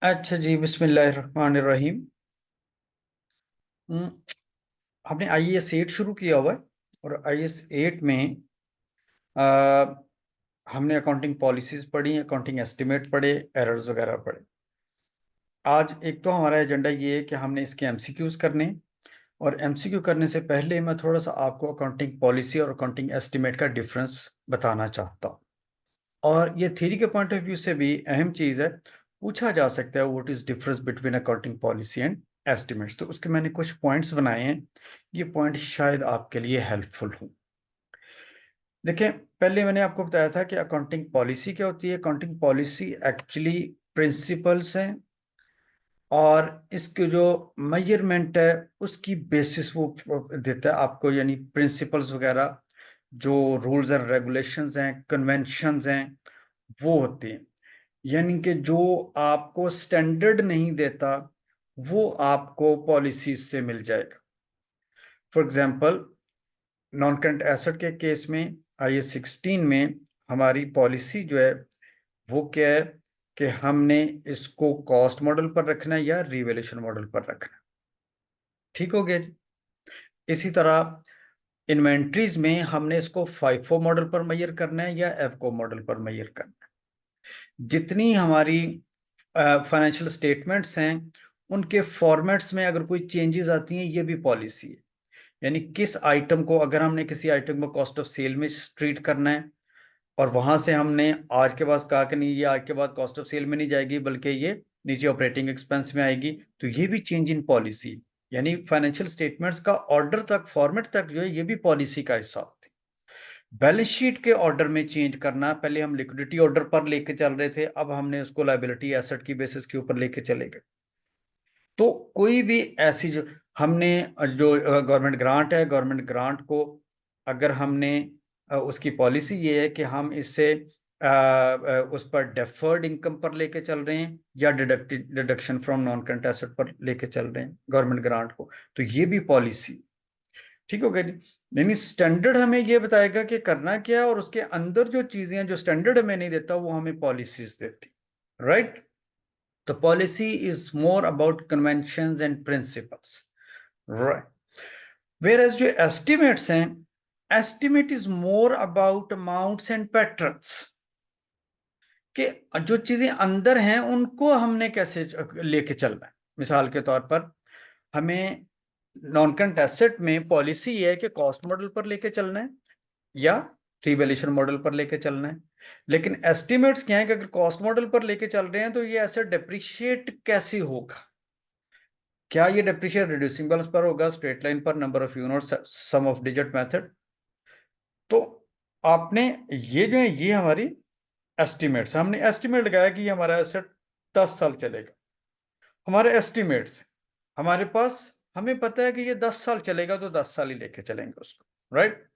अच्छा जी, बिस्मिल्लाहिर्रहमानिर्रहीम। हम्म, हमने IAS 8 शुरू किया हुआ है। और IAS 8 में आ, हमने अकाउंटिंग पॉलिसीज पढ़ी, अकाउंटिंग एस्टिमेट पढ़े, एरर्स वगैरह पढ़े। आज एक तो हमारा एजेंडा ये है कि हमने इसके MCQs करने हैं। और MCQ करने से पहले मैं थोड़ा सा आपको अकाउंटिंग पॉलिसी और अकाउंटिंग एस्टिमेट का डिफरेंस बताना चाहता हूँ। और ये थ्योरी के पॉइंट ऑफ व्यू से भी अहम चीज है। पूछा जा सकता है what is difference between accounting policy and estimates, तो उसके मैंने कुछ पॉइंट्स बनाए हैं। ये पॉइंट शायद आपके लिए हेल्पफुल हो। देखें, पहले मैंने आपको बताया था कि अकाउंटिंग पॉलिसी क्या होती है। अकाउंटिंग पॉलिसी एक्चुअली प्रिंसिपल्स हैं, और इसके जो मेजरमेंट है उसकी बेसिस वो देता है आपको, यानी प्रिंसिपल्स वगैरह, जो रूल्स एंड रेगुलेशंस हैं, कन्वेंशंस हैं, वो होती हैं। यानी कि जो आपको स्टैंडर्ड नहीं देता वो आपको पॉलिसीज से मिल जाएगा। For example, non current asset के केस में IAS 16 में हमारी पॉलिसी जो है वो क्या है कि हमने इसको कॉस्ट मॉडल पर रखना है या रिवैल्यूएशन मॉडल पर रखना है। ठीक हो गया जी। इसी तरह इन्वेंट्रीज में हमने इसको फाइफो मॉडल पर मेजर करना है या एफको मॉडल पर मेजर करना है। जितनी हमारी फाइनेंशियल स्टेटमेंट्स हैं उनके फॉर्मेट्स में अगर कोई चेंजेस आती हैं, ये भी पॉलिसी है। यानी किस आइटम को, अगर हमने किसी आइटम को कॉस्ट ऑफ सेल में ट्रीट करना है, और वहां से हमने आज के बाद कहा कि नहीं, ये आज के बाद कॉस्ट ऑफ सेल में नहीं जाएगी बल्कि ये नीचे ऑपरेटिंग एक्सपेंस में आएगी, तो ये भी चेंज इन पॉलिसी। यानी फाइनेंशियल स्टेटमेंट्स का ऑर्डर तक, फॉर्मेट तक जो है, ये भी पॉलिसी का हिस्सा होती है। बैलेंस शीट के ऑर्डर में चेंज करना, पहले हम लिक्विडिटी ऑर्डर पर लेके चल रहे थे, अब हमने उसको लायबिलिटी एसेट की बेसिस के ऊपर लेके चले गए। तो कोई भी ऐसी जो हमने, जो गवर्नमेंट ग्रांट है, गवर्नमेंट ग्रांट को अगर हमने उसकी पॉलिसी ये है कि हम इससे उस पर डेफर्ड इनकम पर लेके चल रहे हैं या deduction from non current asset पर लेके चल रहे हैं गवर्नमेंट ग्रांट को, तो ये भी पॉलिसी। ठीक हो गया जी। यानी स्टैंडर्ड हमें ये बताएगा कि करना क्या है, और उसके अंदर जो चीजें हैं जो स्टैंडर्ड हमें नहीं देता वो हमें पॉलिसीज देती। राइट। तो policy is more about conventions and principles. Right. Whereas जो एस्टिमेट्स हैं, estimate is more about amounts and patterns, कि जो चीजें अंदर हैं उनको हमने कैसे लेके चलना है। मिसाल के तौर पर, हमें नॉन करंट एसेट में पॉलिसी ये है कि कॉस्ट मॉडल पर लेके चलना है या रिवैल्यूएशन मॉडल पर लेके चलना है। लेकिन एस्टिमेट्स क्या है कि अगर कॉस्ट मॉडल पर लेके चल रहे हैं तो ये एसेट डेप्रिशिएट कैसे होगा। क्या ये डेप्रिशिएट रिड्यूसिबल्स पर होगा, स्ट्रेट लाइन पर, number of unit, sum of digit method. तो आपने, ये जो है ये हमारी एस्टिमेट्स, हमने एस्टिमेट लगाया कि ये हमारा एसेट 10 साल चलेगा। हमारे एस्टिमेट्स, हमारे पास, हमें पता है कि ये 10 साल चलेगा तो 10 साल ही लेके चलेंगे उसको। राइट।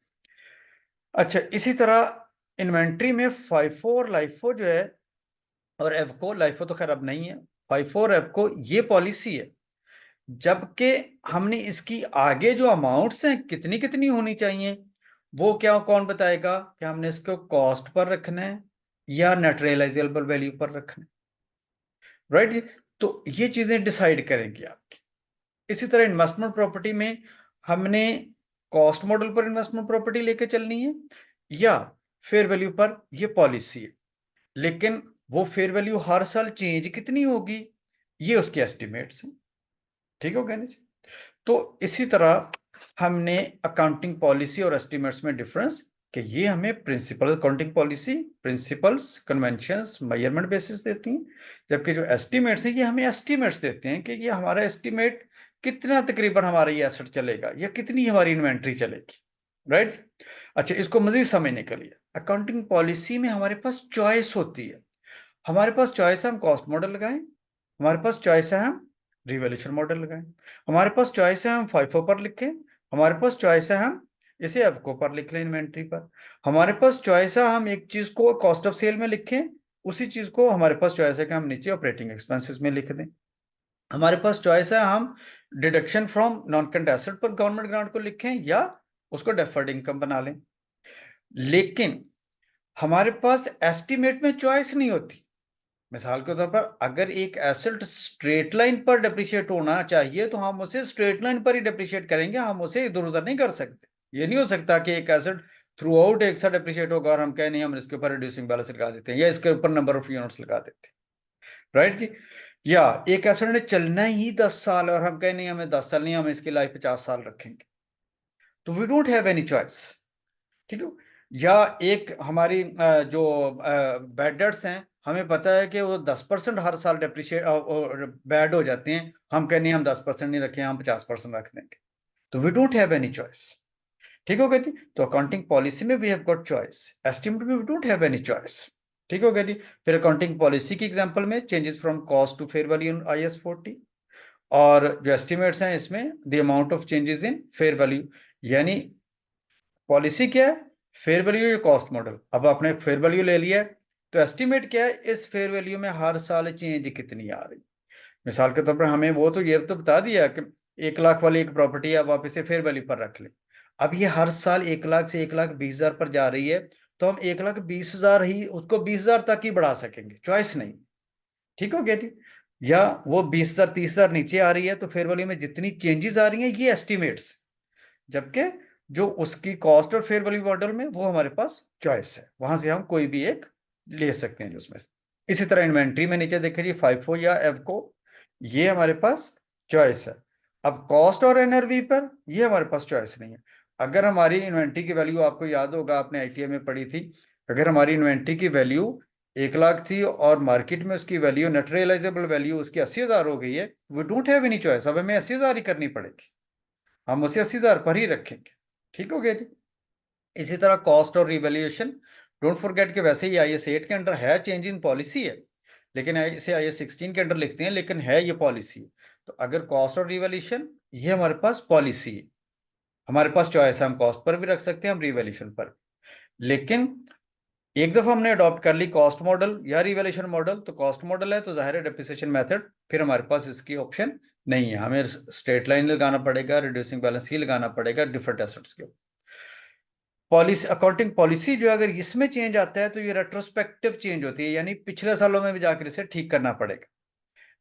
अच्छा, इसी तरह इन्वेंट्री में फाइफो और लाइफो जो है, और एवको, लाइफो तो खैर अब नहीं है, फाइफो और एवको ये पॉलिसी है। जबकि हमने इसकी आगे जो अमाउंट्स हैं कितनी कितनी होनी चाहिए, वो क्या, कौन बताएगा कि हमने इसको कॉस्ट पर रखना है या नेट रियलाइजेबल वैल्यू पर रखना है। राइट। तो ये चीजें डिसाइड करेंगी आपकी। इसी तरह इन्वेस्टमेंट प्रॉपर्टी में हमने कॉस्ट मॉडल पर इन्वेस्टमेंट प्रॉपर्टी लेके चलनी है या फेयर वैल्यू पर, ये पॉलिसी है। लेकिन वो फेयर वैल्यू हर साल चेंज कितनी होगी, ये उसके एस्टिमेट्स हैं। ठीक हो गया ना जी? तो इसी तरह हमने अकाउंटिंग पॉलिसी और एस्टिमेट्स में डिफरेंस, कि ये हमें principle, accounting policy principles, conventions, measurement basis देती हैं, जबकि जो एस्टिमेट्स हैं ये हमें एस्टिमेट्स देते हैं कि ये हमारा एस्टिमेट कितना तकरीबन हमारा ये एसेट चलेगा या कितनी हमारी इन्वेंट्री चलेगी। राइट। अच्छा, इसको मजीद समझने के लिए, अकाउंटिंग पॉलिसी में हमारे पास चॉइस होती है। हमारे पास चॉइस है हम कॉस्ट मॉडल लगाएं, हमारे पास चॉइस है हम रिवैल्यूएशन मॉडल लगाएं, हमारे पास चॉइस है हम फाइफो पर लिखें, हमारे पास चॉइस है हम इसे एफको पर लिख लें इन्वेंट्री पर, हमारे पास चॉइस है हम एक चीज को कॉस्ट ऑफ सेल में लिखें, उसी चीज को हमारे पास चॉइस है कि हम नीचे ऑपरेटिंग एक्सपेंसेस में लिख दें, हमारे पास चॉइस है हम deduction from non current asset पर गवर्नमेंट ग्रांट को लिखें या उसको डेफर्ड इनकम बना लें। लेकिन हमारे पास एस्टिमेट में चॉइस नहीं होती। मिसाल के तौर पर अगर एक एसेट स्ट्रेट लाइन पर डेप्रिशिएट होना चाहिए तो हम उसे स्ट्रेट लाइन पर ही डेप्रिशिएट करेंगे, हम उसे इधर उधर नहीं कर सकते। ये नहीं हो सकता कि एक एसेट थ्रू आउट एक साथ डेप्रिशिएट होगा और हम कहें नहीं हम इसके ऊपर रिड्यूसिंग बैलेंस लगा देते हैं या इसके ऊपर नंबर ऑफ यूनिट्स लगा देते हैं, राइट जी। या एक एसेट ने चलना ही 10 साल और हम कहें नहीं हमें 10 साल नहीं, हम इसकी लाइफ 50 साल रखेंगे, तो we don't have any choice, ठीक है। या एक हमारी जो बैड डेट्स हैं, हमें पता है कि वो 10% हर साल डेप्रिशिएट बैड हो जाते हैं, हम कहें नहीं हम 10% नहीं रखें, हम 50% रख देंगे, तो we don't have any choice, ठीक हो गया जी। तो अकाउंटिंग पॉलिसी में we have got choice, estimate में we don't have any choice, ठीक हो गया जी। फिर अकाउंटिंग पॉलिसी की एग्जांपल में changes from cost to fair value in IAS 40, और जो एस्टिमेट्स हैं इसमें the amount of changes in fair value, यानी पॉलिसी क्या है, फेयर वैल्यू या कॉस्ट मॉडल। अब आपने फेयर वैल्यू ले लिया है, तो एस्टिमेट क्या है, इस फेयर वैल्यू में हर साल चेंज कितनी आ रही। मिसाल के तौर पर हमें वो तो ये तो बता दिया कि 1 लाख वाली एक प्रॉपर्टी है, अब आप इसे फेयर वैल्यू पर रख ले। अब ये हर साल 1 लाख से 1,20,000 पर जा रही है, तो हम 1,20,000 ही उसको 20,000 तक ही बढ़ा सकेंगे, चॉइस नहीं, ठीक हो गया जी। या वो 20,000 30,000 नीचे आ रही है, तो फेयर वैल्यू में जितनी चेंजेस आ रही हैं ये एस्टिमेट्स, जबकि जो उसकी कॉस्ट और फेयर वैल्यू मॉडल में वो हमारे पास चॉइस है, वहां से हम कोई भी एक ले सकते हैं उसमें। इसी तरह इन्वेंट्री में नीचे देखिए फाइफो या एवको, ये हमारे पास चॉइस है। अब कॉस्ट और एनआरवी पर ये हमारे पास चॉइस नहीं है। अगर हमारी इन्वेंट्री की वैल्यू, आपको याद होगा आपने आईटीआई में पढ़ी थी, अगर हमारी इन्वेंट्री की वैल्यू 1 लाख थी और मार्केट में उसकी वैल्यू नेट रियलाइजेबल वैल्यू उसकी 80,000 हो गई है, we don't have any choice, अब हमें 80,000 ही करनी पड़ेगी, हम उसे 80,000 पर ही रखेंगे, ठीक हो गया जी। इसी तरह कॉस्ट और रिवैल्यूएशन, डोंट फॉरगेट कि वैसे ही IAS 8 के अंडर है चेंज इन पॉलिसी है, लेकिन इसे IAS 16 के अंडर लिखते हैं, लेकिन है ये पॉलिसी। तो अगर कॉस्ट और रिवैल्यूएशन, ये हमारे पास पॉलिसी है, हमारे पास चॉइस है, हम कॉस्ट पर भी रख सकते हैं, हम रिवैल्यूएशन पर। लेकिन एक दफा हमने अडॉप्ट कर ली कॉस्ट मॉडल या रिवैल्यूएशन मॉडल, तो कॉस्ट मॉडल है तो जाहिर है डेप्रिसिएशन मेथड, फिर हमारे पास इसकी ऑप्शन नहीं है, हमें स्ट्रेट लाइन लगाना पड़ेगा, रिड्यूसिंग बैलेंस ही लगाना पड़ेगा डिफरेंट एसेट्स के। पॉलिसी, अकाउंटिंग पॉलिसी जो अगर इसमें चेंज आता है तो ये रेट्रोस्पेक्टिव चेंज होती है, यानी पिछले सालों में भी जाकर इसे ठीक करना पड़ेगा।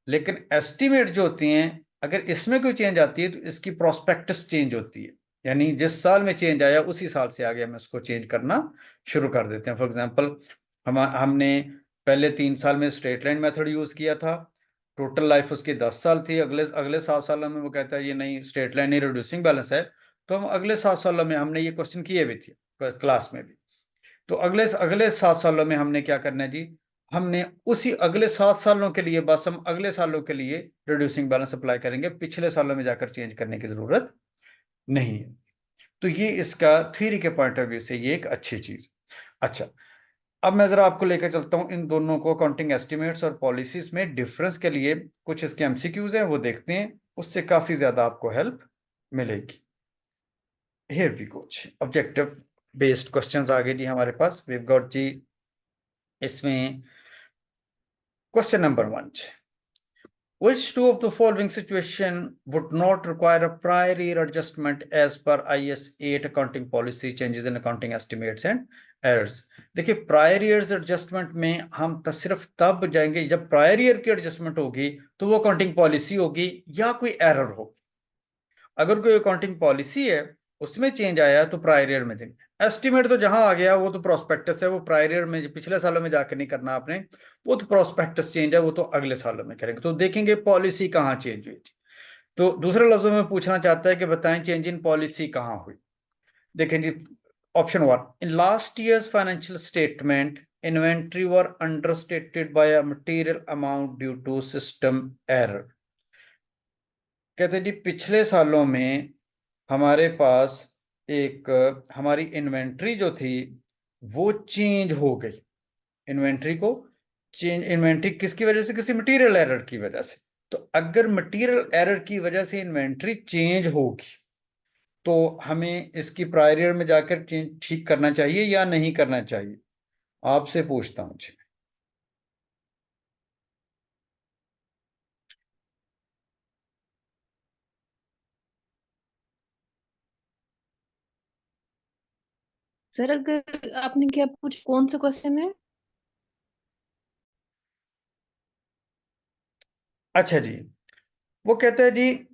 लेकिन एस्टिमेट जो होती हैं, अगर इसमें कोई चेंज आती है तो इसकी प्रोस्पेक्टस चेंज होती है, यानी जिस साल में चेंज आया उसी साल से आगे हम उसको चेंज करना शुरू कर देते हैं। फॉर एग्जांपल हमने पहले 3 साल में स्ट्रेट लाइन मेथड यूज किया था, टोटल लाइफ उसकी 10 साल थी, अगले अगले 7 सालों में वो कहता है ये नहीं स्ट्रेट लाइन नहीं रिड्यूसिंग बैलेंस है, तो हम अगले 7 सालों में हमने ये क्वेश्चन किए भी थे क्लास में भी, तो अगले अगले 7 सालों में हमने क्या करना है जी, हमने उसी अगले 7 सालों के लिए बस हम अगले सालों के लिए रिड्यूसिंग बैलेंस अप्लाई करेंगे, पिछले सालों में जाकर चेंज करने की जरूरत नहीं है। तो ये इसका थ्योरी के पॉइंट ऑफ व्यू से ये एक अच्छी चीज। अच्छा, अब मैं जरा आपको लेकर चलता हूं इन दोनों को, अकाउंटिंग एस्टिमेट्स और पॉलिसीज में डिफरेंस के लिए कुछ इसके एमसीक्यूज हैं वो देखते हैं, उससे काफी ज्यादा आपको हेल्प मिलेगी। Here we go, objective based questions आ गए जी हमारे पास, वी गॉट जी इसमें question number 1, which two of the following situation would not require a prior year adjustment as per IAS 8 accounting policy changes in accounting estimates and errors। देखिए prior years adjustment में हम सिर्फ तब जाएंगे जब prior year की adjustment होगी, तो वो अकाउंटिंग पॉलिसी होगी या कोई एरर होगी। अगर कोई अकाउंटिंग पॉलिसी है उसमें चेंज आया तो प्रायर ईयर में देंगे, एस्टिमेट तो जहां आ गया वो तो प्रोस्पेक्टस है, वो प्रायर ईयर में पिछले सालों में जाकर नहीं करना आपने, वो तो प्रोस्पेक्टस चेंज है, वो तो अगले सालों में करेंगे। तो देखेंगे पॉलिसी कहाँ चेंज हुई थी। तो दूसरे लफ्जों में पूछना चाहता है कि बताएं चेंज इन पॉलिसी कहाँ हुई। देखें जी, option 1, in last year's financial statement inventory were understated by a material amount due to system error. कहते जी पिछले सालों में हमारे पास एक हमारी इन्वेंट्री जो थी वो चेंज हो गई, इन्वेंट्री को चेंज, इन्वेंट्री किसकी वजह से, किसी मटेरियल एरर की वजह से। तो अगर मटेरियल एरर की वजह से इन्वेंट्री चेंज होगी तो हमें इसकी प्रायर ईयर में जाकर चेंज ठीक करना चाहिए या नहीं करना चाहिए, आपसे पूछता हूं जी। सर अगर आपने क्या पूछ, कौन सा क्वेश्चन है? अच्छा जी, वो कहता है जी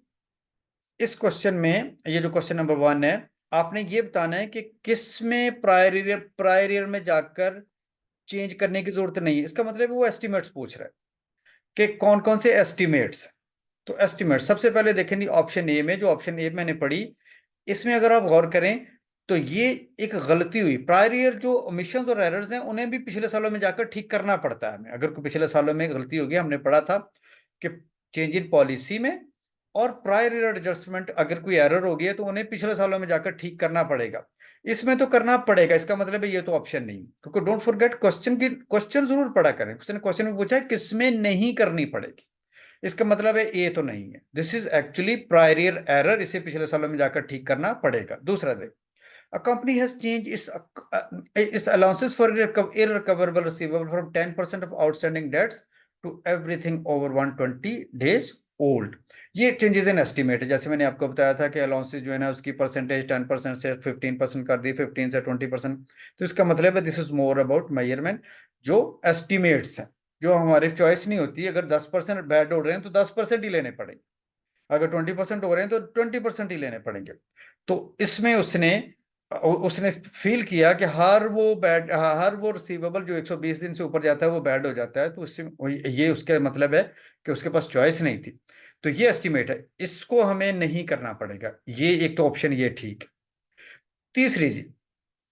इस क्वेश्चन में, ये जो क्वेश्चन नंबर 1 है, आपने ये बताना है कि किस में प्रायर ईयर में जाकर चेंज करने की जरूरत नहीं है। इसका मतलब वो एस्टिमेट्स पूछ रहा है कि कौन कौन से एस्टिमेट्स। तो एस्टिमेट सबसे पहले देखेंगे ऑप्शन ए में, जो ऑप्शन ए मैंने पढ़ी, इसमें अगर आप गौर करें तो ये एक गलती हुई। प्रायर ईयर जो ओमिशंस और एरर्स हैं उन्हें भी पिछले सालों में जाकर ठीक करना पड़ता है हमें। अगर कोई पिछले सालों में गलती होगी, हमने पढ़ा था कि चेंज इन पॉलिसी में और प्रायर ईयर एडजस्टमेंट, अगर कोई एरर हो गया तो उन्हें पिछले सालों में जाकर ठीक करना पड़ेगा। इसमें तो करना पड़ेगा, इसका मतलब है ये तो ऑप्शन नहीं, क्योंकि डोंट फॉरगेट क्वेश्चन जरूर पढ़ा करें। क्वेश्चन में पूछा है किसमें नहीं करनी पड़ेगी, इसका मतलब है ए तो नहीं है। This is actually prior year error, इसे पिछले सालों में जाकर ठीक करना पड़ेगा। दूसरा देख, a company has changed its allowances for irrecoverable receivable from 10% of outstanding debts to everything over 120 days old। ये चेंजेस इन एस्टिमेट है। जैसे मैंने आपको बताया था कि अलाउंसेस जो है ना उसकी परसेंटेज 10% से 15% कर दी, 15 से 20%। तो इसका मतलब है this is more about measurement. जो एस्टिमेट्स हैं, जो हमारी चॉइस नहीं होती, अगर 10% बैड हो रहे हैं तो 10% ही लेने पड़ेंगे, अगर 20% हो रहे हैं तो 20% ही लेने पड़ेंगे। तो इसमें उसने उसने फील किया कि हर वो रिसीवेबल जो 120 दिन से ऊपर जाता है वो बैड हो जाता है। तो उससे ये उसके मतलब है कि उसके पास चॉइस नहीं थी। तो ये एस्टिमेट है, इसको हमें नहीं करना पड़ेगा। ये एक तो ऑप्शन ये ठीक है। तीसरी जी,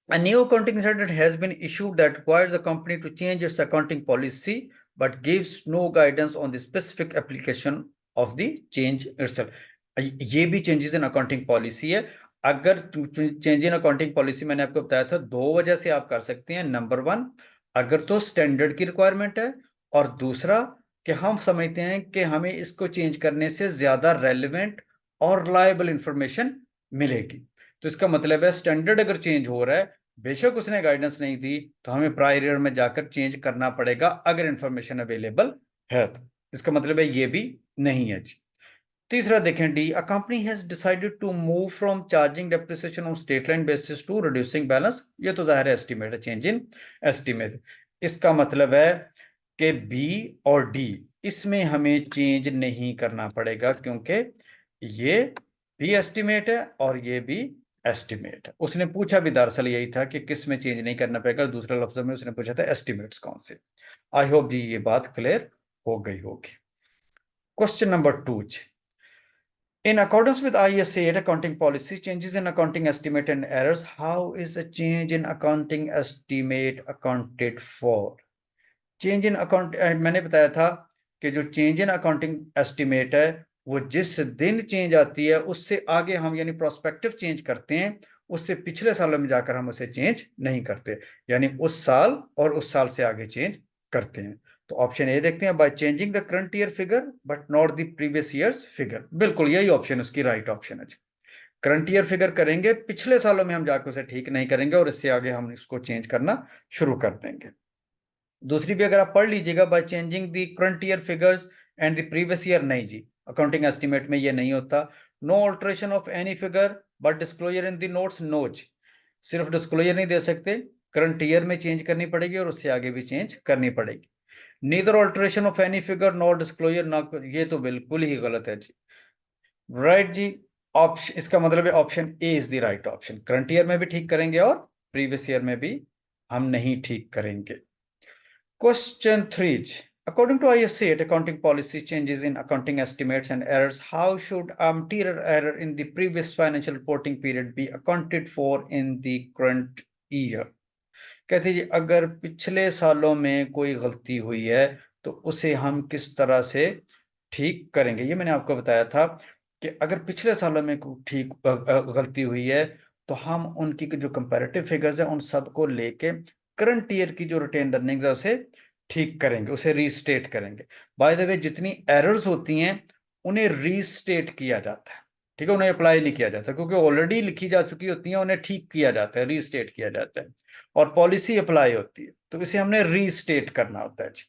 a new accounting standard has been issued that requires the company to change its accounting policy but gives no guidance on the specific application of the change itself। ये भी चेंजेस इन अकाउंटिंग पॉलिसी है। अगर change in accounting policy मैंने आपको बताया था, दो वजह से आप कर सकते हैं। नंबर 1, अगर तो स्टैंडर्ड की रिक्वायरमेंट है, और दूसरा कि हम समझते हैं कि हमें इसको चेंज करने से ज्यादा रेलिवेंट और रिलायबल इंफॉर्मेशन मिलेगी। तो इसका मतलब है स्टैंडर्ड अगर चेंज हो रहा है, बेशक उसने गाइडेंस नहीं दी, तो हमें प्रायर ईयर में जाकर चेंज करना पड़ेगा अगर इंफॉर्मेशन अवेलेबल है तो। इसका मतलब है ये भी नहीं है जी। तीसरा देखें D, a company has decided to move from charging depreciation on state line basis to reducing balance. ये तो जाहिर है एस्टिमेट है, चेंज इन एस्टिमेट। इसका मतलब है कि बी और डी, इसमें हमें चेंज नहीं करना पड़ेगा, क्योंकि ये भी एस्टिमेट है और ये भी एस्टिमेट है। उसने पूछा भी दरअसल यही था कि किस में चेंज नहीं करना पड़ेगा, दूसरे लफ्जों में उसने पूछा था एस्टिमेट्स कौन से। आई होप जी ये बात क्लियर हो गई होगी। Question number 2, in accordance with IAS 8 accounting policy, changes in accounting estimate and errors, how is a change in accounting estimate accounted for? Change in account, मैंने बताया था कि जो चेंज इन अकाउंटिंग एस्टिमेट है वो जिस दिन चेंज आती है उससे आगे हम यानी प्रोस्पेक्टिव चेंज करते हैं, उससे पिछले सालों में जाकर हम उसे चेंज नहीं करते, यानी उस साल और उस साल से आगे चेंज करते हैं। तो ऑप्शन ए देखते हैं, bye changing the current year figure but not the previous years figure. बिल्कुल यही ऑप्शन उसकी राइट ऑप्शन है। करंट ईयर फिगर करेंगे, पिछले सालों में हम जाकर उसे ठीक नहीं करेंगे और इससे आगे हम इसको चेंज करना शुरू कर देंगे। दूसरी भी अगर आप पढ़ लीजिएगा, by changing the current year figures and the previous year, नहीं जी, अकाउंटिंग एस्टिमेट में ये नहीं होता। No alteration of any figure but disclosure in the notes, no जी, सिर्फ डिस्क्लोजर नहीं दे सकते, करंट ईयर में चेंज करनी पड़ेगी और उससे आगे भी चेंज करनी पड़ेगी। Neither alteration of any figure not disclosure, ना, ये तो बिल्कुल ही गलत है जी। राइट जी, ऑप्शन, इसका मतलब है option A is the right option. Current year में भी ठीक करेंगे और प्रीवियस ईयर में भी हम नहीं ठीक करेंगे। Question 3. According to IAS 8 accounting policy changes in accounting estimates and errors, how should a material error in the previous financial reporting period be accounted for in the current year? कहते जी अगर पिछले सालों में कोई गलती हुई है तो उसे हम किस तरह से ठीक करेंगे। ये मैंने आपको बताया था कि अगर पिछले सालों में कोई ठीक गलती हुई है तो हम उनकी जो कंपैरेटिव फिगर्स हैं उन सबको लेके करंट ईयर की जो रिटेन अर्निंग्स है उसे ठीक करेंगे, उसे रीस्टेट करेंगे। बाय द वे जितनी एरर्स होती हैं उन्हें रीस्टेट किया जाता है, ठीक है, उन्हें अप्लाई नहीं किया जाता, क्योंकि ऑलरेडी लिखी जा चुकी होती हैं, उन्हें ठीक किया जाता है, रीस्टेट किया जाता है, और पॉलिसी अप्लाई होती है, तो इसे हमने रीस्टेट करना होता है जी।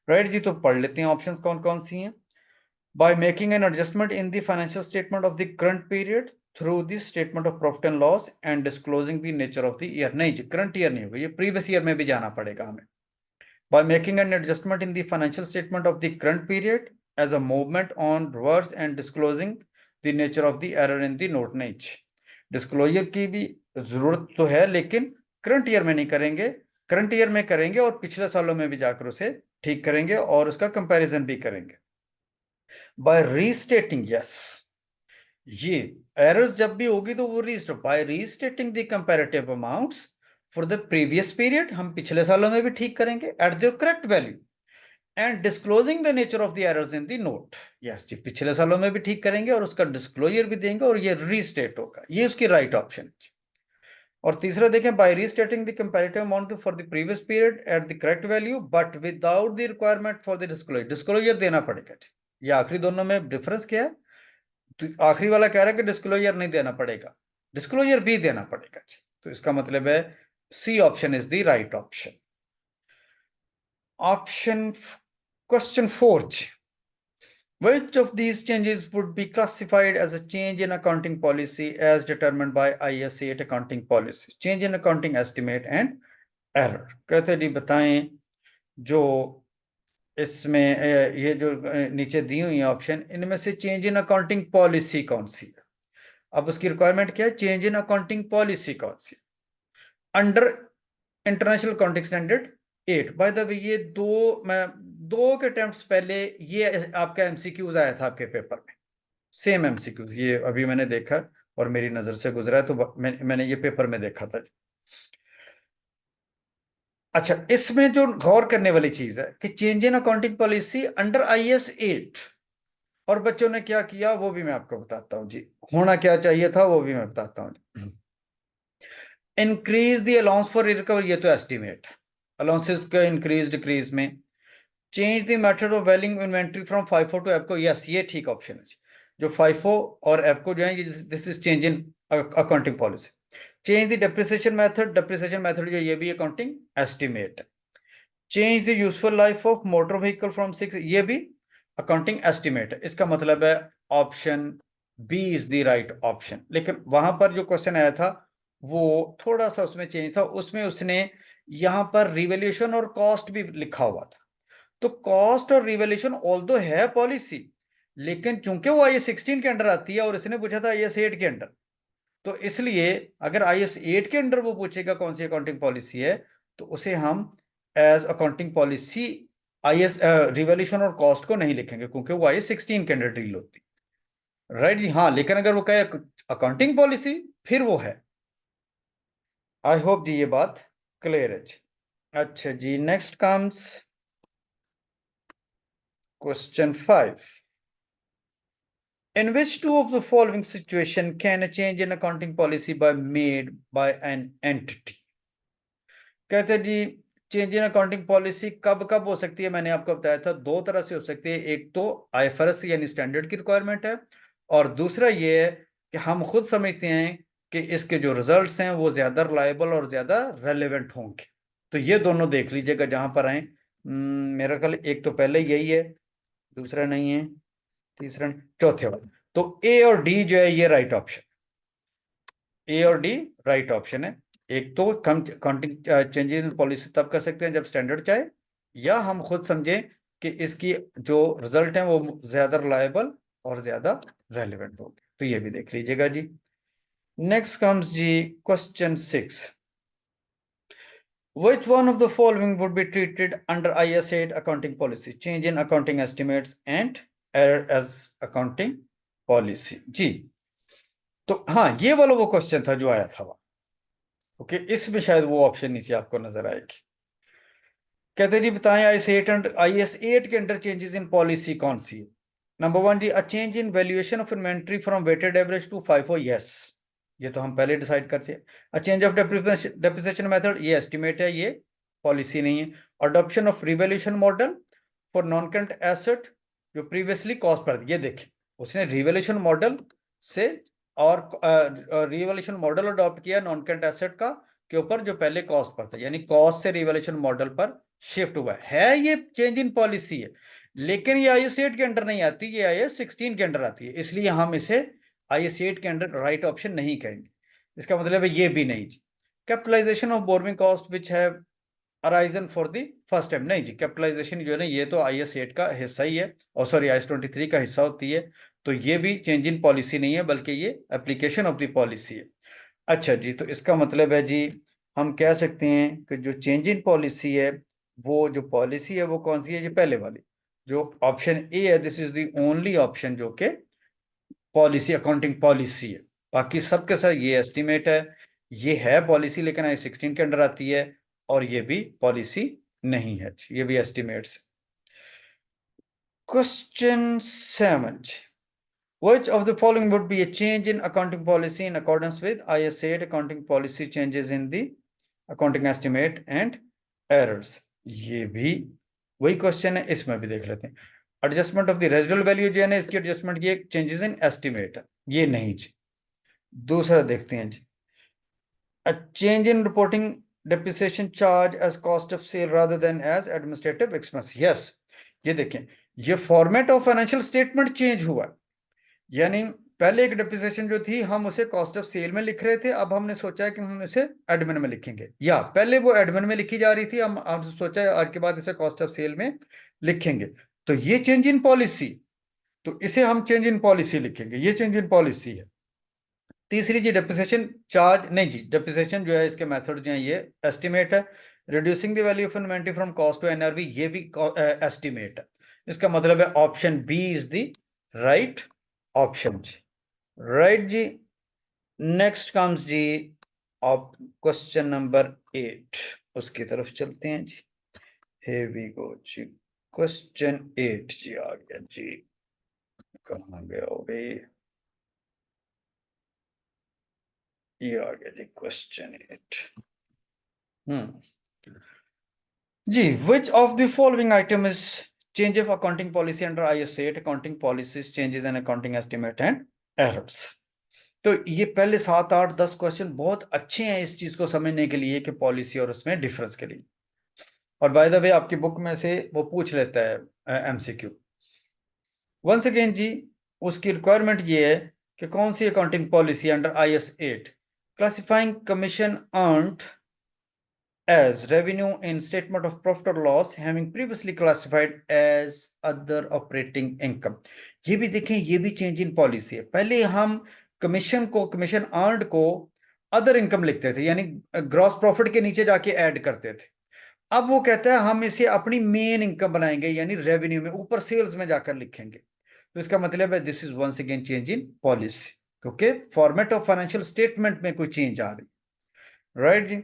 राइट जी, तो पढ़ लेते हैं ऑप्शंस कौन कौन सी हैं। By making an adjustment in the financial statement of the current period through the statement of profit and loss and disclosing the nature of the year, नहीं जी, करंट ईयर नहीं होगा, ये प्रीवियस ईयर में भी जाना पड़ेगा हमें। By making an adjustment in the financial statement of the current period as a movement on reverse and disclosing the nature of the error in the note. नहीं, disclosure की भी जरूरत तो है, लेकिन करंट ईयर में नहीं करेंगे, करंट ईयर में करेंगे और पिछले सालों में भी जाकर उसे ठीक करेंगे और उसका कंपैरिजन भी करेंगे बाय रीस्टेटिंग। यस, ये एरर्स जब भी होगी तो वो restate by restating the comparative amounts for the previous period, हम पिछले सालों में भी ठीक करेंगे at the correct value and disclosing the nature of the errors in the note. Yes जी, पिछले सालों में भी ठीक करेंगे और उसका डिस्क्लोजर भी देंगे और ये रीस्टेट होगा, ये उसकी राइट ऑप्शन है। और तीसरा देखें, by restating the comparative amount for the previous period at the correct value but without the requirement for the disclosure, disclosure देना पड़ेगा। ये आखिरी दोनों में डिफरेंस क्या है? तो आखिरी वाला कह रहा है कि डिस्क्लोजर नहीं देना पड़ेगा, डिस्क्लोजर भी देना पड़ेगा। तो इसका मतलब है C option is the right option. Option question 4, which of these changes would be classified as a change in accounting policy as determined by IAS 8 accounting policy? Change in accounting estimate and error। कहते जी बताएं, जो इसमें ये जो नीचे दी हुई option, इनमें से चेंज इन अकाउंटिंग पॉलिसी कौन सी है? अब उसकी रिक्वायरमेंट क्या है? चेंज इन अकाउंटिंग पॉलिसी कौन सी under international accounting standard 8। By the way, ये दो के अटेम्प्ट्स पहले ये आपका एमसीक्यूज आया था आपके पेपर में, सेम एमसीक्यूज, ये अभी मैंने देखा और मेरी नजर से गुजरा है, तो मैंने ये पेपर में देखा था। अच्छा, इसमें जो गौर करने वाली चीज है कि change in accounting policy under IAS 8, और बच्चों ने क्या किया वो भी मैं आपको बताता हूं जी, होना क्या चाहिए था वो भी मैं बताता हूं। Increase the allowance for recover, ये तो एस्टिमेट अलाउंसेस का इंक्रीज डिक्रीज में। Change the method of valuing inventory from FIFO to एफको, यस ये ठीक ऑप्शन है। जो फाइफो और एफको जो है, this is change in accounting policy. Change the depreciation method, depreciation method जो ये भी अकाउंटिंग एस्टिमेट है। Change the useful life of motor vehicle from 6, ये भी अकाउंटिंग एस्टिमेट है। इसका मतलब है option B is the right option. लेकिन वहां पर जो क्वेश्चन आया था वो थोड़ा सा उसमें चेंज था, उसमें उसने यहां पर रिवैल्यूएशन और कॉस्ट भी लिखा हुआ था। तो कॉस्ट और रिवैल्यूएशन ऑल्दो है पॉलिसी, लेकिन चूंकि वो IAS 16 के अंडर आती है और इसने पूछा था IAS 8 के अंडर, तो इसलिए अगर IAS 8 के अंडर वो पूछेगा कौन सी अकाउंटिंग पॉलिसी है, तो उसे हम as accounting policy IAS revaluation और कॉस्ट को नहीं लिखेंगे, क्योंकि वो IAS 16 के अंडर डील होती, राइट जी। हाँ, लेकिन अगर वो कहे अकाउंटिंग पॉलिसी, फिर वो है। आई होप जी ये बात क्लियर है जी। अच्छा जी, next comes question 5। In which two of the following situation can a change in accounting policy be made by an entity? कहते हैं जी, चेंज इन अकाउंटिंग पॉलिसी कब कब हो सकती है? मैंने आपको बताया था दो तरह से हो सकती है, एक तो IFRS यानी स्टैंडर्ड की रिक्वायरमेंट है, और दूसरा ये है कि हम खुद समझते हैं कि इसके जो रिजल्ट्स हैं वो ज्यादा रिलायबल और ज्यादा रेलेवेंट होंगे। तो ये दोनों देख लीजिएगा जहां पर आए। मेरा ख्याल एक तो पहले यही है, दूसरा नहीं है, तीसरा नहीं, चौथे वाला। तो ए और डी जो है ये राइट ऑप्शन, ए और डी राइट ऑप्शन है। एक तो हम अकाउंटिंग चेंजेस इन पॉलिसी तब कर सकते हैं जब स्टैंडर्ड चाहे, या हम खुद समझें कि इसकी जो रिजल्ट है वो ज्यादा रिलायबल और ज्यादा रेलिवेंट होंगे। तो ये भी देख लीजिएगा जी। नेक्स्ट कम्स जी question 6। Which one of the following would be treated under IAS 8 accounting policy? Change in accounting estimates and error as accounting policy। जी, तो हाँ, ये वाला वो क्वेश्चन था जो आया था वहां। ओके, इसमें शायद वो ऑप्शन नीचे आपको नजर आएगी। कहते जी बताएं, IAS 8 के अंडर चेंजेस इन पॉलिसी कौन सी है? नंबर 1 जी, a change in valuation of inventory from weighted average to FIFO। Yes, ये तो हम पहले डिसाइड करते हैं। A change of depreciation method, ये एस्टिमेट है, ये पॉलिसी नहीं है। Adoption of revaluation model for non current asset जो प्रीवियसली कॉस्ट पर, ये देखें उसने रिवैल्यूएशन मॉडल से और रिवैल्यूएशन मॉडल अडॉप्ट किया नॉन करंट एसेट का के ऊपर जो पहले कॉस्ट पर था, यानी कॉस्ट से रिवैल्यूएशन मॉडल पर शिफ्ट हुआ है। ये चेंज इन पॉलिसी है, लेकिन ये IAS 8 के अंडर नहीं आती, ये IAS 16 के अंडर आती है, इसलिए हम इसे IAS 8 के अंडर राइट ऑप्शन नहीं कहेंगे। इसका मतलब है ये भी नहीं। Capitalisation of borrowing cost which है arisen for the first time. नहीं जी, कैपिटलाइजेशन जो है ना, ये तो IAS 8 का हिस्सा ही है, और सॉरी IAS 23 का हिस्सा होती है। तो ये भी चेंज इन पॉलिसी नहीं है, बल्कि ये एप्लीकेशन ऑफ द पॉलिसी है। अच्छा जी, तो इसका मतलब है जी, हम कह सकते हैं कि जो चेंज इन पॉलिसी है, वो जो पॉलिसी है वो कौन सी है? ये पहले वाली जो ऑप्शन ए है, this is the only option जो कि पॉलिसी, अकाउंटिंग पॉलिसी है। बाकी सबके साथ ये एस्टिमेट है, ये है पॉलिसी लेकिन IAS 16 के अंडर आती है, और ये भी पॉलिसी नहीं है, ये भी estimates. Question 7, which of the following would be a change in accounting policy in accordance with IAS 8 accounting policy changes in the accounting estimate and errors? ये भी वही क्वेश्चन है, इसमें भी देख लेते हैं। Adjustment of the residual value जो है ना, इसकी एडजस्टमेंट ये चेंजेस इन एस्टिमेट है, ये नहीं जी। दूसरा देखते हैं जी, a change in reporting depreciation charge as cost of sale rather than as administrative expense। yes, ये देखें, ये format of financial statement change हुआ, यानी पहले एक डेप्रिसिएशन जो थी हम उसे कॉस्ट ऑफ सेल में लिख रहे थे, अब हमने सोचा है कि हम इसे एडमिन में लिखेंगे, या पहले वो एडमिन में लिखी जा रही थी, हम आज सोचा है आज के बाद इसे कॉस्ट ऑफ सेल में लिखेंगे। तो ये चेंज इन पॉलिसी, तो इसे हम चेंज इन पॉलिसी लिखेंगे, ये चेंज इन पॉलिसी है। तीसरी जी, डेप्रिसिएशन चार्ज नहीं जी, डेप्रिसिएशन जो है इसके मेथड जो है ये एस्टिमेट है। Reducing the value of inventory from cost to NRV, ये भी एस्टिमेट है। इसका मतलब है option B is the right option जी, राइट जी। नेक्स्ट कम्स जी ऑफ क्वेश्चन नंबर 8, उसकी तरफ चलते हैं जी। here we go जी, क्वेश्चन 8 जी आ गया जी, कहाँ गया हो भाई, ये आ गया जी क्वेश्चन 8। जी, which of the following item is change of accounting policy under IAS 8 accounting policies changes in accounting estimate and errors? तो ये पहले 7, 8, 10 क्वेश्चन बहुत अच्छे हैं इस चीज को समझने के लिए कि पॉलिसी और उसमें डिफरेंस के लिए। और बाय द वे आपकी बुक में से वो पूछ लेता है MCQ। वंस अगेन जी, उसकी रिक्वायरमेंट ये है कि कौन सी accounting policy under IAS 8 classifying commission earned as revenue in statement of profit or loss having previously classified as other operating income। ये भी देखें, ये भी चेंज इन पॉलिसी है। पहले हम कमीशन को, कमीशन अर्न्ड को अदर इनकम लिखते थे, यानी ग्रॉस प्रॉफिट के नीचे जाके ऐड करते थे। अब वो कहता है हम इसे अपनी मेन इनकम बनाएंगे, यानी रेवेन्यू में ऊपर सेल्स में जाकर लिखेंगे। तो इसका मतलब है this is once again change in policy, क्योंकि फॉर्मेट ऑफ फाइनेंशियल स्टेटमेंट में कोई चेंज आ रही, राइट जी।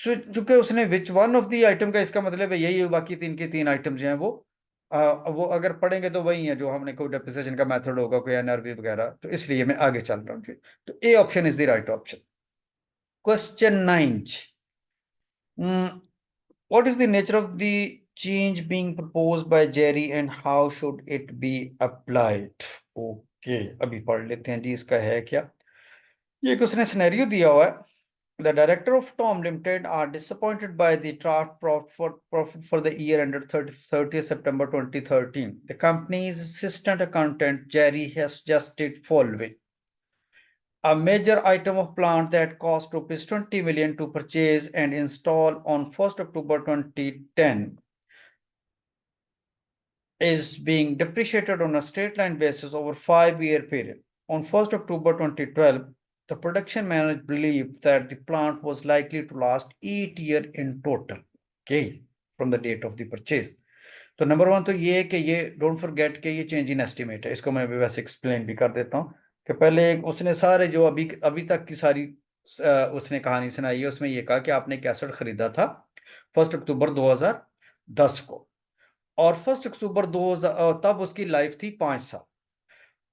चूंकि उसने which one of the item का, इसका मतलब है यही, बाकी 3 के 3 आइटम जो हैं वो अगर पढ़ेंगे तो वही है जो हमने कोई डेप्रिसिएशन का मेथड होगा, कोई NRV वगैरह, तो इसलिए मैं आगे चल रहा हूँ। तो A option is the right option. Question 9, what is the nature of the change being proposed by Jerry and how should it be applied? Okay, अभी पढ़ लेते हैं जी इसका है क्या। ये एक उसने सिनेरियो दिया हुआ है। The director of Tom Limited are disappointed by the draft profit for the year ended 30th September 2013. The company's assistant accountant Jerry has suggested following: a major item of plant that cost rupees 20 million to purchase and install on 1st October 2010 is being depreciated on a straight line basis over 5-year period. On 1st October 2012, the production manager believed that the plant was likely to last 8 years in total, okay, from the date of the purchase. तो number 1 तो ये है कि ये don't forget कि ये change in estimate है। इसको मैं भी वैसे एक्सप्लेन भी कर देता हूँ कि पहले एक उसने सारे जो अभी तक की सारी उसने कहानी सुनाई है, उसमें ये कहा कि आपने एक एसेट खरीदा था 1 अक्टूबर 2010 को, और 1 अक्टूबर 2000 तब उसकी लाइफ थी 5 साल।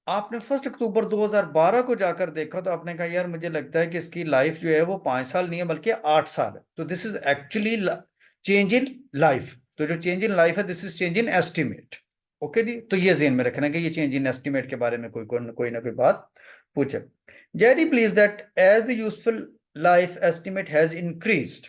आपने 1 अक्टूबर 2012 को जाकर देखा तो आपने कहा यार मुझे लगता है कि इसकी लाइफ जो है वो 5 साल नहीं है बल्कि 8 साल है। तो this is actually change in life. तो जो चेंज इन लाइफ है this is change in estimate. Okay जी, तो ये ध्यान में रखना कि ये चेंज इन एस्टिमेट के बारे में कोई ना कोई बात पूछे। Jerry believes that as the useful life estimate has increased,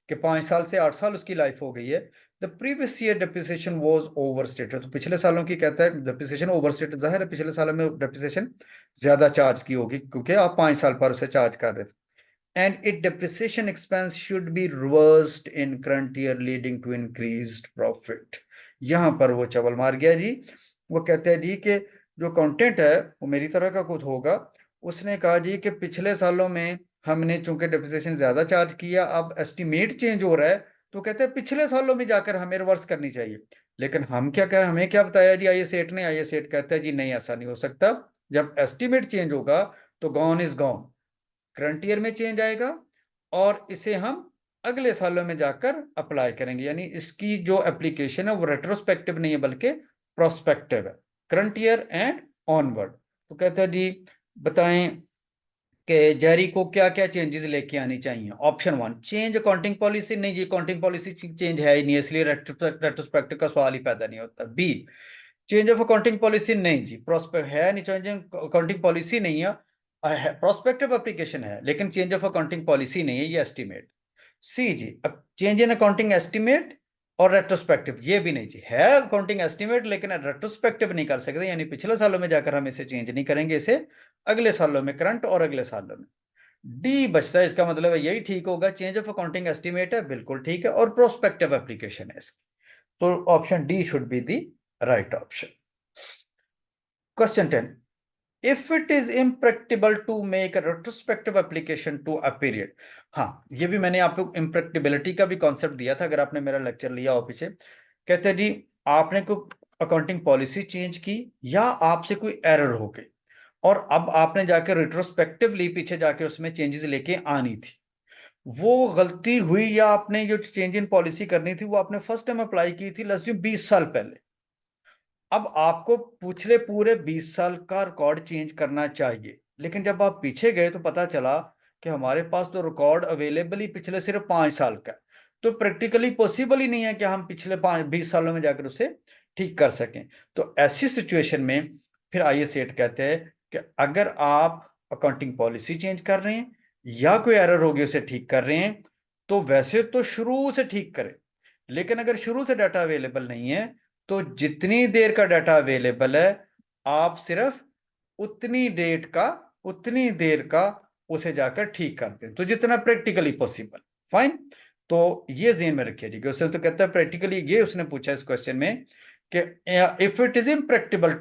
कि 5 साल से 8 साल उसकी लाइफ हो गई है, the previous year depreciation was overstated. तो पिछले सालों की कहता है डेप्रिसिएशन ओवरस्टेटेड, जाहिर है पिछले सालों में डेप्रिसिएशन ज्यादा चार्ज की होगी क्योंकि आप 5 साल पर उसे चार्ज कर रहे थे। and its depreciation expense should be reversed in current year leading to increased profit। यहां पर वो चवल मार गया जी। वो कहते हैं जी कि जो कंटेंट है वो मेरी तरह का कुछ होगा। उसने कहा जी कि पिछले सालों में हमने चूंकि डेप्रिसिएशन ज्यादा चार्ज किया, अब एस्टिमेट चेंज हो रहा है, तो कहते हैं पिछले सालों में जाकर हमें रिवर्स करनी चाहिए। लेकिन हम क्या कहें, हमें क्या बताया जी IS8 ने? IS8 कहता है जी नहीं, ऐसा नहीं हो सकता। जब एस्टिमेट चेंज होगा तो gone is gone, current year में चेंज आएगा और इसे हम अगले सालों में जाकर अप्लाई करेंगे। यानी इसकी जो एप्लीकेशन है वो रेट्रोस्पेक्टिव नहीं है बल्कि प्रोस्पेक्टिव है, करंट ईयर एंड ऑनवर्ड। तो कहते हैं जी बताएं कि जेरी को क्या क्या चेंजेस लेके आनी चाहिए। Option 1, change accounting policy. नहीं जी, अकाउंटिंग पॉलिसी चेंज है ही नहीं, इसलिए रेट्रोस्पेक्टिव का सवाल ही पैदा नहीं होता। B, change of accounting policy. नहीं जी, प्रोस्पेक्ट है नहीं, चेंज अकाउंटिंग पॉलिसी नहीं है, प्रोस्पेक्टिव एप्लीकेशन है लेकिन चेंज ऑफ अकाउंटिंग पॉलिसी नहीं है, ये एस्टिमेट। सी जी, चेंज इन अकाउंटिंग एस्टिमेट और रेट्रोस्पेक्टिव, ये भी नहीं जी, है अकाउंटिंग एस्टिमेट लेकिन रेट्रोस्पेक्टिव नहीं कर सकते, यानी पिछले सालों में जाकर हम इसे चेंज नहीं करेंगे, इसे अगले सालों में, करंट और अगले सालों में। डी बचता है, इसका मतलब है यही ठीक होगा, चेंज ऑफ अकाउंटिंग एस्टिमेट है, बिल्कुल ठीक है, और प्रोस्पेक्टिव एप्लीकेशन है इसकी। तो option D should be the right option. Question 10, if it is impracticable to make a retrospective application to a period। हाँ, ये भी मैंने आपको impracticability का भी कॉन्सेप्ट दिया था, अगर आपने मेरा लेक्चर लिया हो पीछे। कहते हैं जी आपने कोई अकाउंटिंग पॉलिसी चेंज की या आपसे कोई एरर हो गई और अब आपने जाकर रिट्रोस्पेक्टिवली पीछे जाके उसमें चेंजेस लेके आनी थी। वो गलती हुई या आपने जो चेंज इन पॉलिसी करनी थी वो आपने फर्स्ट टाइम अप्लाई की थी 20 साल पहले। अब आपको पिछले पूरे 20 साल का रिकॉर्ड चेंज करना चाहिए, लेकिन जब आप पीछे गए तो पता चला कि हमारे पास तो रिकॉर्ड अवेलेबल ही पिछले सिर्फ 5 साल का, तो प्रैक्टिकली पॉसिबल ही नहीं है कि हम पिछले 20 सालों में जाकर उसे ठीक कर सकें। तो ऐसी सिचुएशन में फिर IS8 कहते हैं कि अगर आप अकाउंटिंग पॉलिसी चेंज कर रहे हैं या कोई एरर होगी उसे ठीक कर रहे हैं, तो वैसे तो शुरू से ठीक करें, लेकिन अगर शुरू से डाटा अवेलेबल नहीं है तो जितनी देर का डाटा अवेलेबल है आप सिर्फ उतनी देर का उसे जाकर ठीक करते हैं, तो जितना प्रैक्टिकली पॉसिबल। फाइन, तो ये ज़हन में रखिए जी। क्वेश्चन तो कहता है प्रैक्टिकली, ये उसने पूछा इस क्वेश्चन में कि if it is impractical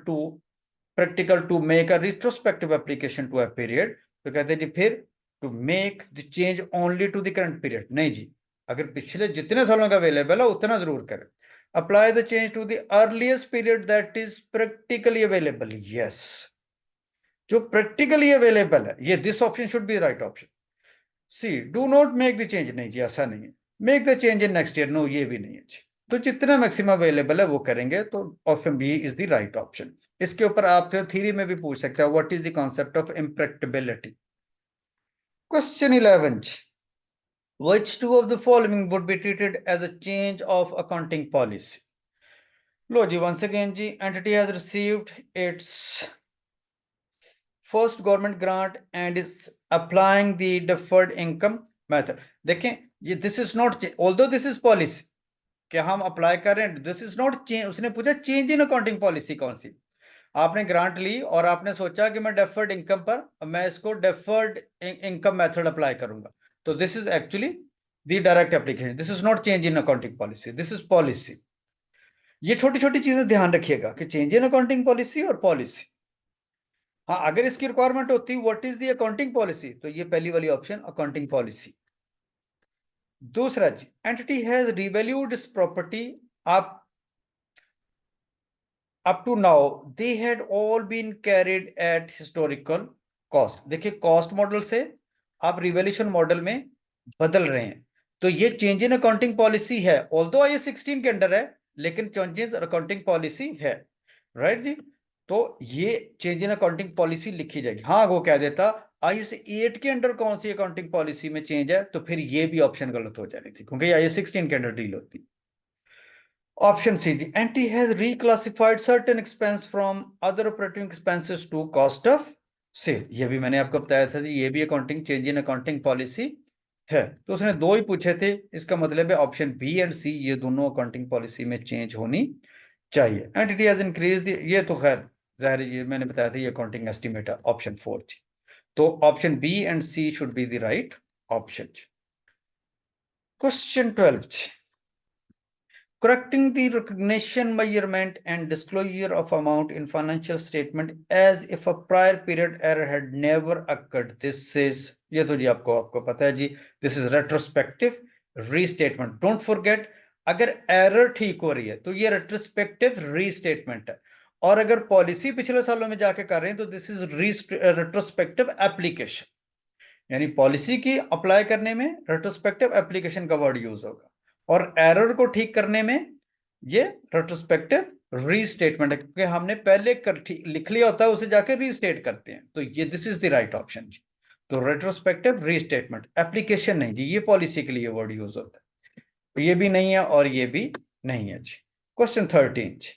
to make a retrospective application to a period, तो कहते हैं जी फिर to make the change only to the current period. नहीं जी, अगर पिछले जितने सालों का अवेलेबल है उतना जरूर करें। apply the change to the earliest period that is practically available। yes, जो practically available है, ये this option should be the right option। c, do not make the change। नहीं जी, ऐसा नहीं है। make the change in next year। no, ये भी नहीं है जी। तो जितना मैक्सिमम अवेलेबल है वो करेंगे, तो option B is the right option. इसके ऊपर आप थ्योरी में भी पूछ सकते हैं, what is the concept of impracticability. Question 11, which two of the following would be treated as a change of accounting policy। लो जी, once again जी, entity has received its first government grant and is applying the deferred income method। देखें ये this is not, although this is policy कि हम apply कर रहे हैं, this is not change। उसने पूछा चेंज इन अकाउंटिंग पॉलिसी कौन सी। आपने ग्रांट ली और आपने सोचा कि मैं डेफर्ड इनकम पर मैं इसको डेफर्ड इनकम मेथड अप्लाई करूंगा, तो this is actually the direct application, this is not change in accounting policy, this is policy. ये छोटी छोटी चीजें ध्यान रखिएगा कि चेंज इन अकाउंटिंग पॉलिसी और पॉलिसी। हाँ, अगर इसकी रिक्वायरमेंट होती what is the accounting policy, तो ये पहली वाली ऑप्शन अकाउंटिंग पॉलिसी। दूसरा जी, entity has revalued its property up to now they had all been carried at historical cost। देखिए कॉस्ट मॉडल से आप रिवैल्यूएशन मॉडल में बदल रहे हैं, तो ये चेंज इन अकाउंटिंग पॉलिसी है, ऑल्दो IS16 के अंडर है लेकिन चेंज इन अकाउंटिंग पॉलिसी है। राइट जी, तो ये चेंज इन अकाउंटिंग पॉलिसी लिखी जाएगी। हाँ, वो कह देता IS8 के अंडर कौन सी अकाउंटिंग पॉलिसी में चेंज है, तो फिर ये भी ऑप्शन गलत हो जानी थी क्योंकि IS16 के अंडर डील होती। ऑप्शन सी जी, entity has reclassified certain expense from other operating expenses to cost of sale. ये भी मैंने आपको बताया था, ये भी accounting change in accounting policy है। तो उसने दो ही पूछे थे, इसका मतलब है ऑप्शन बी एंड सी ये दोनों अकाउंटिंग पॉलिसी में चेंज होनी चाहिए। एंटिटी हैज इंक्रीज, ये तो खैर जाहिर है, ये मैंने बताया था, ये अकाउंटिंग एस्टिमेट है, ऑप्शन 4 जी। तो option B and C should be the right option. Question 12, correcting the recognition, measurement and disclosure of amount in financial statement as if a prior period error had never occurred. This is, ये तो जी आपको पता है जी, this is retrospective restatement. Don't forget, अगर error ठीक हो रही है तो ये retrospective restatement है, और अगर पॉलिसी पिछले सालों में जाके कर रहे हैं तो दिस इज retrospective application. यानी पॉलिसी की अप्लाई करने में रेट्रोस्पेक्टिव एप्लीकेशन का वर्ड यूज होगा, और एरर को ठीक करने में ये रेट्रोस्पेक्टिव रीस्टेटमेंट है, क्योंकि हमने पहले लिख लिया होता है, उसे जाके रीस्टेट करते हैं, तो ये this is the right option जी। तो रेट्रोस्पेक्टिव रीस्टेटमेंट, एप्लीकेशन नहीं जी, ये पॉलिसी के लिए वर्ड यूज होता है, तो ये भी नहीं है और ये भी नहीं है जी। Question 13,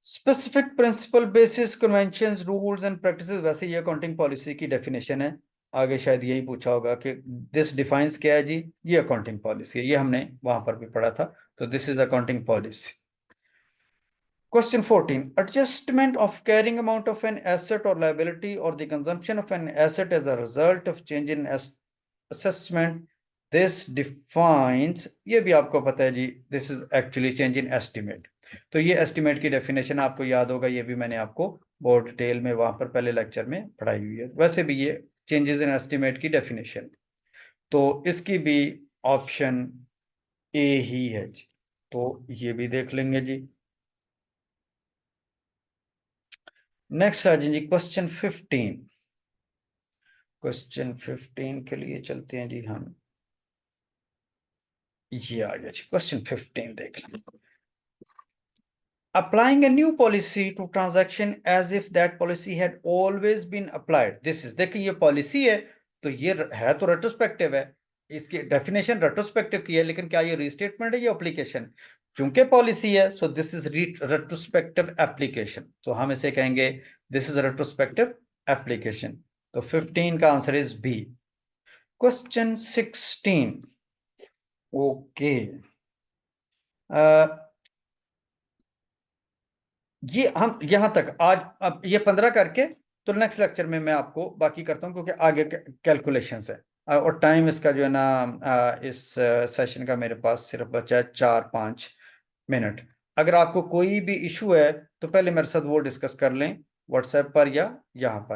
specific principle basis conventions rules and practices, वैसे ये अकाउंटिंग पॉलिसी की डेफिनेशन है, आगे शायद यही पूछा होगा कि दिस डिफाइंस क्या है जी, ये अकाउंटिंग पॉलिसी है, ये हमने वहां पर भी पढ़ा था, तो this is accounting policy. Question 14, adjustment of carrying amount of an asset or liability or the consumption of an asset as a result of change in assessment, this defines, ये भी आपको पता है जी, this is actually change in estimate। तो ये estimate की definition आपको याद होगा, ये भी मैंने आपको बहुत डिटेल में वहां पर पहले लेक्चर में पढ़ाई हुई है, वैसे भी ये चेंजेस इन एस्टिमेट की डेफिनेशन, तो इसकी भी ऑप्शन ए ही है जी, तो ये भी देख लेंगे जी। नेक्स्ट आ जी क्वेश्चन 15, क्वेश्चन 15 के लिए चलते हैं जी हम, ये आ गया जी क्वेश्चन 15, देख लें। Applying a new policy to transaction as if that policy had always been applied, this is, देखिए ये पॉलिसी है तो ये है तो रेट्रोस्पेक्टिव है, इसकी डेफिनेशन रेट्रोस्पेक्टिव की है, लेकिन क्या ये रीस्टेटमेंट है, ये एप्लीकेशन, चूंकि पॉलिसी है, so this is retrospective application, तो हम इसे कहेंगे दिस इज रेट्रोस्पेक्टिव एप्लीकेशन, तो 15 का answer is B. Question 16, okay, ये हम यहां तक आज, अब ये 15 करके तो नेक्स्ट लेक्चर में मैं आपको बाकी करता हूं, क्योंकि आगे कैलकुलेशंस है और टाइम इसका जो है ना, इस सेशन का मेरे पास सिर्फ बचा है 4-5 मिनट। अगर आपको कोई भी इशू है तो पहले मेरे साथ वो डिस्कस कर लें व्हाट्सएप पर या यहाँ पर।